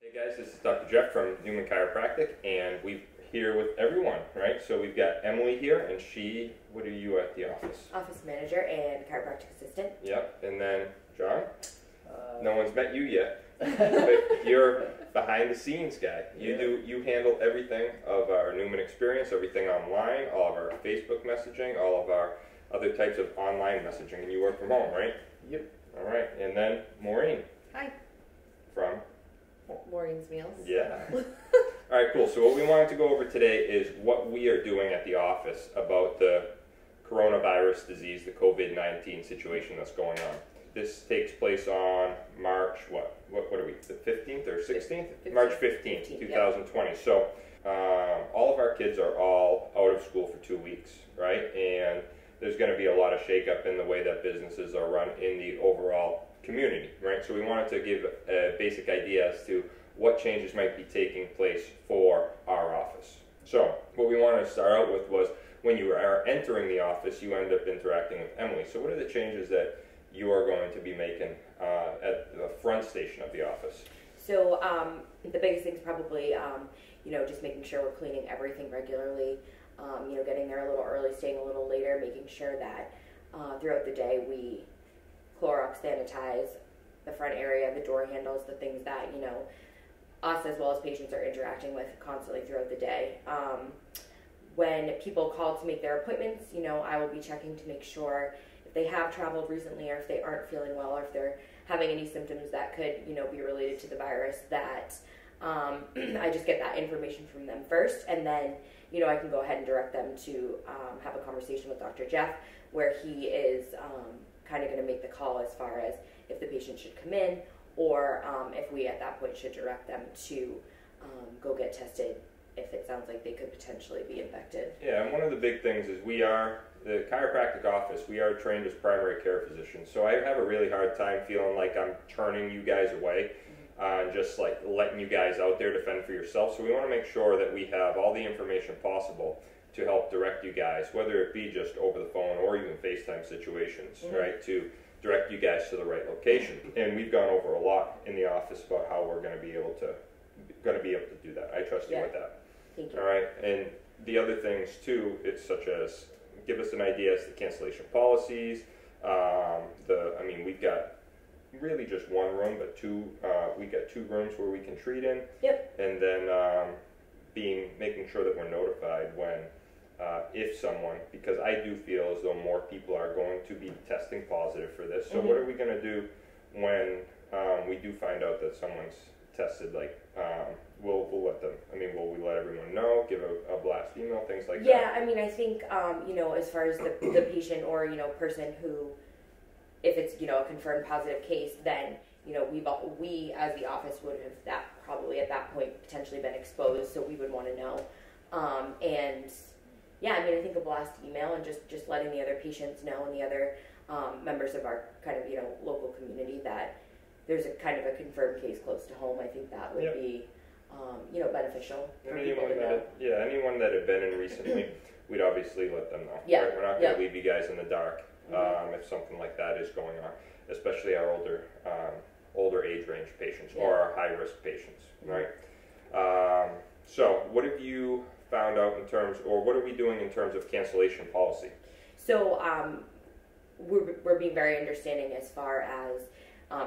Hey guys, this is Dr. Jeff from Newman Chiropractic, and we're here with everyone, right? So we've got Emily here, and what are you at the office? Office manager and chiropractic assistant. Yep, and then John? No one's met you yet, but you're behind the scenes guy. You handle everything of our Newman experience, everything online, all of our Facebook messaging, all of our other types of online messaging, and you work from home, right? Yep. All right, and then Maureen. Hi. From? Maureen's Meals. Yeah. All right, cool. So what we wanted to go over today is what we are doing at the office about the coronavirus disease, the COVID-19 situation that's going on. This takes place on March, what are we, the 15th or 16th? 15th. March 15th, 2020. Yep. So all of our kids are all out of school for 2 weeks, right? And there's going to be a lot of shakeup in the way that businesses are run in the overall community, right? So we wanted to give a basic idea as to what changes might be taking place for our office. So what we wanted to start out with was when you are entering the office, you end up interacting with Emily. So what are the changes that you are going to be making at the front station of the office? So the biggest thing is probably, just making sure we're cleaning everything regularly, getting there a little early, staying a little later, making sure that throughout the day we Clorox sanitize the front area, the door handles, the things that, us as well as patients are interacting with constantly throughout the day. When people call to make their appointments, I will be checking to make sure if they have traveled recently or if they aren't feeling well or if they're having any symptoms that could, be related to the virus, that I just get that information from them first, and then, I can go ahead and direct them to have a conversation with Dr. Jeff where he is kind of going to make the call as far as if the patient should come in or if we at that point should direct them to go get tested if it sounds like they could potentially be infected. Yeah, and one of the big things is we are, the chiropractic office, we are trained as primary care physicians. So I have a really hard time feeling like I'm turning you guys away and just like letting you guys out there to fend for yourself. So we want to make sure that we have all the information possible to help direct you guys, whether it be just over the phone or even FaceTime situations, right, to direct you guys to the right location. And we've gone over a lot in the office about how we're going to be able to do that. I trust you with that. Thank you. All right, and the other things too, it's such as give us an idea as to cancellation policies. We've got really just one room, but we got 2 rooms where we can treat in. Yep. And then making sure that we're notified when if someone, because I do feel as though more people are going to be testing positive for this. So what are we going to do when we do find out that someone's tested? Like, we'll let them, will we let everyone know, give a blast email, things like that? Yeah, I think, as far as the patient or, person who, if it's, a confirmed positive case, then, we as the office would have probably at that point potentially been exposed, so we would want to know. I think a blast email and just letting the other patients know and the other members of our kind of, local community that there's a kind of a confirmed case close to home. I think that would be, beneficial for people to know. Anyone that had been in recently, we'd obviously let them know. Yeah. Right? We're not going to leave you guys in the dark if something like that is going on, especially our older age range patients or our high risk patients, right? So what have you found out in terms, or what are we doing in terms of cancellation policy? So we're being very understanding as far as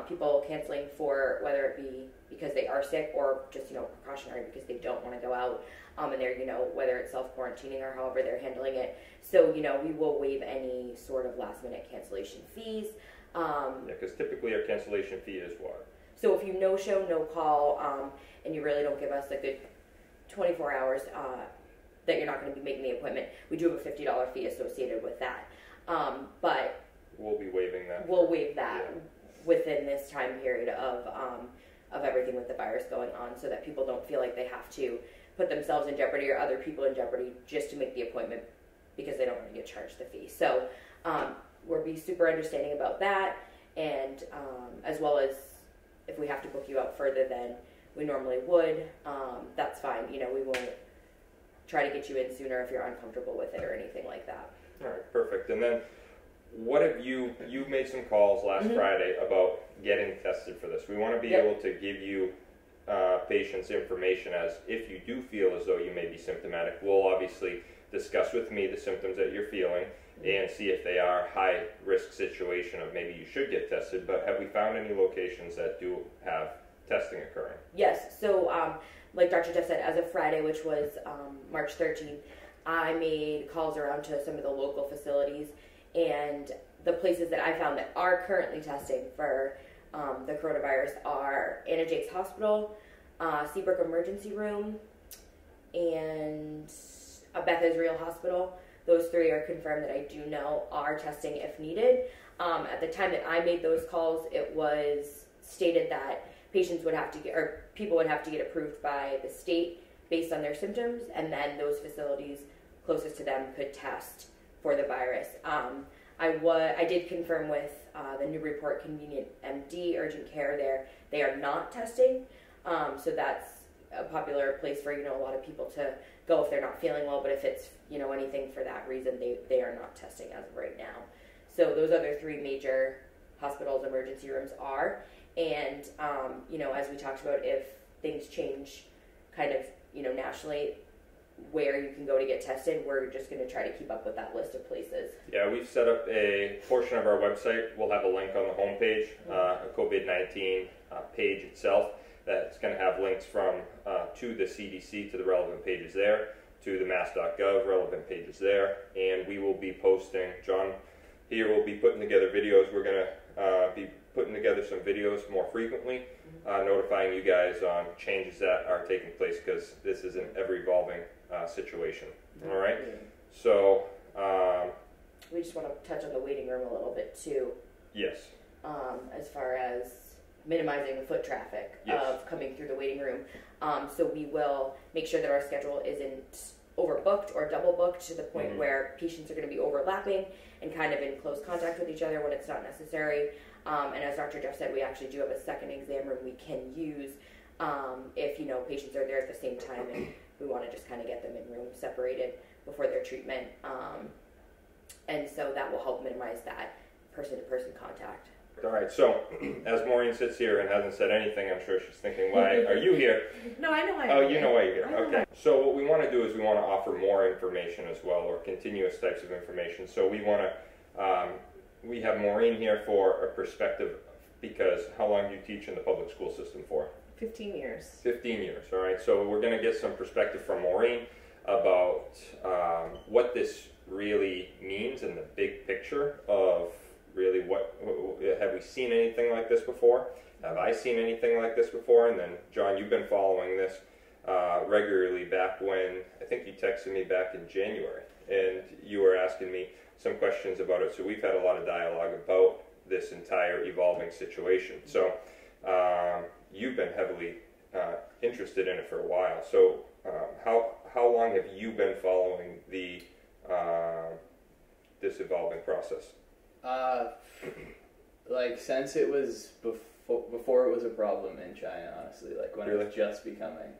people canceling for whether it be because they are sick or just precautionary because they don't want to go out, and they're whether it's self-quarantining or however they're handling it. So we will waive any sort of last-minute cancellation fees. Because typically our cancellation fee is what? So if you no-show, no-call, and you really don't give us a good 24 hours that you're not going to be making the appointment, we do have a $50 fee associated with that. But we'll be waiving that. We'll waive that within this time period of everything with the virus going on, so that people don't feel like they have to put themselves in jeopardy or other people in jeopardy just to make the appointment because they don't want to get charged the fee. So we'll be super understanding about that, and as well as if we have to book you out further than we normally would, that's fine. We won't try to get you in sooner if you're uncomfortable with it or anything like that. All right, perfect. And then what have you made some calls last Friday about getting tested for this. We want to be able to give you patients information as if you do feel as though you may be symptomatic, we'll obviously discuss with me the symptoms that you're feeling and see if they are high risk situation of maybe you should get tested. But have we found any locations that do have testing occurring? Yes. So like Dr. Jeff said, as of Friday, which was March 13th, I made calls around to some of the local facilities, and the places that I found that are currently testing for the coronavirus are Anna Jake's Hospital, Seabrook Emergency Room, and Beth Israel Hospital. Those three are confirmed that I do know are testing if needed. At the time that I made those calls, it was stated that patients would have to get, or people would have to get approved by the state based on their symptoms, and then those facilities closest to them could test for the virus. I did confirm with the Newburyport Convenient MD Urgent Care there. They are not testing, so that's a popular place for a lot of people to go if they're not feeling well. But if it's anything for that reason, they are not testing as of right now. So those other three major hospitals, emergency rooms are, and as we talked about, if things change, kind of nationally, where you can go to get tested, we're just going to try to keep up with that list of places. Yeah, we've set up a portion of our website. We'll have a link on the homepage, a COVID-19 page itself, that's going to have links from to the CDC, to the relevant pages there, to the mass.gov relevant pages there, and we will be posting, John here will be putting together videos. We're going to be putting together some videos more frequently, notifying you guys on changes that are taking place, because this is an ever-evolving situation. All right? So we just want to touch on the waiting room a little bit too. Yes. As far as minimizing the foot traffic of coming through the waiting room. So we will make sure that our schedule isn't overbooked or double booked to the point where patients are going to be overlapping and kind of in close contact with each other when it's not necessary. And as Dr. Jeff said, we actually do have a second exam room we can use if patients are there at the same time and we want to just kind of get them in room separated before their treatment. And so that will help minimize that person-to-person contact. All right, so as Maureen sits here and hasn't said anything, I'm sure she's thinking, why are you here? No, I know why. Oh, you know why you're here. Okay. So what we want to do is we want to offer more information as well, or continuous types of information. So we want to, we have Maureen here for a perspective, because how long do you teach in the public school system for? 15 years. 15 years, all right. So we're going to get some perspective from Maureen about what this really means in the big picture of really what have we seen anything like this before? Have I seen anything like this before? And then, John, you've been following this regularly back when, I think you texted me back in January, and you were asking me some questions about it. So we've had a lot of dialogue about this entire evolving situation. So you've been heavily interested in it for a while. So how long have you been following the this evolving process? Like since it was before it was a problem in China, honestly, like when it was just becoming,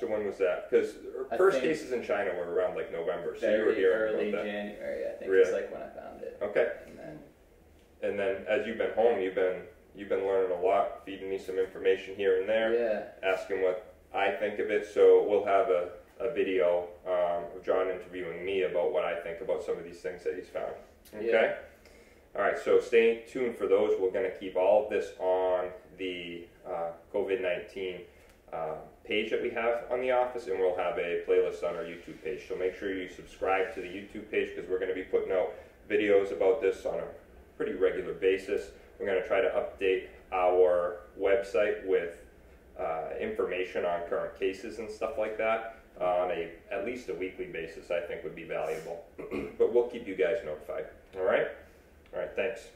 So when was that? Because first cases in China were around like November, so you were hearing early about that. January, I think, is like when I found it. Okay. And then as you've been home, you've been learning a lot, feeding me some information here and there, asking what I think of it. So we'll have a video of John interviewing me about what I think about some of these things that he's found. Okay. Yeah. All right, so stay tuned for those. We're going to keep all of this on the COVID-19 page that we have on the office, and we'll have a playlist on our YouTube page. So make sure you subscribe to the YouTube page, because we're going to be putting out videos about this on a pretty regular basis. We're going to try to update our website with information on current cases and stuff like that on at least a weekly basis. I think would be valuable. But we'll keep you guys notified. All right? All right, thanks.